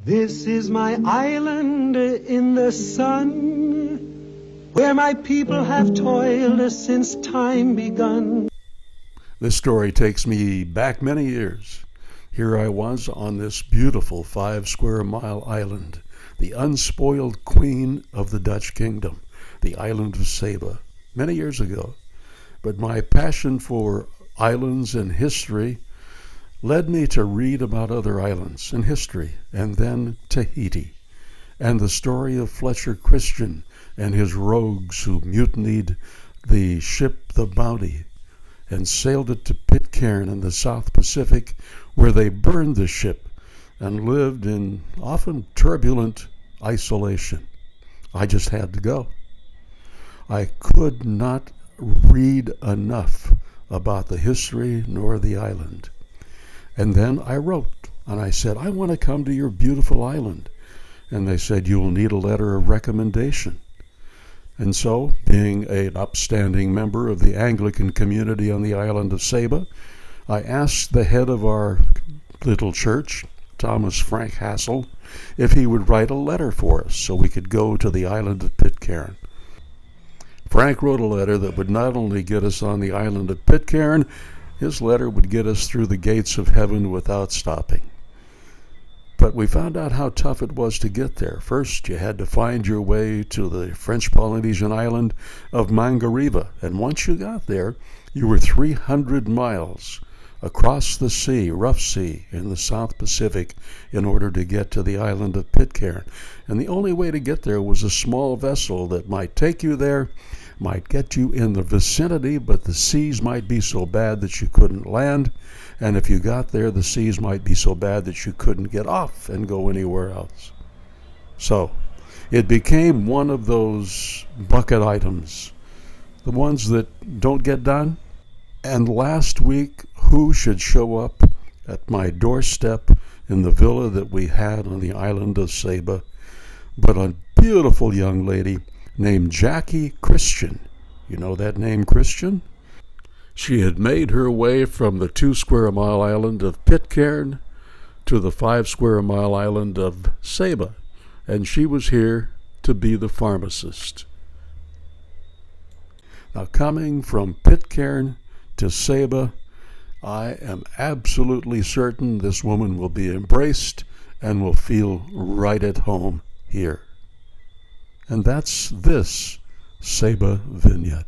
This is my island in the sun, where my people have toiled since time begun. This story takes me back many years. Here I was on this beautiful 5-square-mile island, the unspoiled queen of the Dutch kingdom, the island of SABA, many years ago. But my passion for islands and history led me to read about other islands and history, and then Tahiti, and the story of Fletcher Christian and his rogues who mutinied the ship the Bounty and sailed it to Pitcairn in the South Pacific, where they burned the ship and lived in often turbulent isolation. I just had to go. I could not read enough about the history nor the island. And then I wrote, and I said, I want to come to your beautiful island. And they said, you will need a letter of recommendation. And so, being an upstanding member of the Anglican community on the island of SABA, I asked the head of our little church, Thomas Frank Hassel, if he would write a letter for us so we could go to the island of Pitcairn. Frank wrote a letter that would not only get us on the island of Pitcairn, his letter would get us through the gates of heaven without stopping. But we found out how tough it was to get there. First, you had to find your way to the French Polynesian island of Mangariba, and once you got there, you were 300 miles across the sea, rough sea, in the South Pacific in order to get to the island of Pitcairn. And the only way to get there was a small vessel that might take you there, might get you in the vicinity, but the seas might be so bad that you couldn't land. And if you got there, the seas might be so bad that you couldn't get off and go anywhere else. So it became one of those bucket items, the ones that don't get done. And last week, who should show up at my doorstep in the villa that we had on the island of SABA but a beautiful young lady named Jackie Christian. You know that name, Christian? She had made her way from the 2-square-mile island of Pitcairn to the 5-square-mile island of SABA, and she was here to be the pharmacist. Now, coming from Pitcairn to SABA, I am absolutely certain this woman will be embraced and will feel right at home here. And that's this SABA Vignette.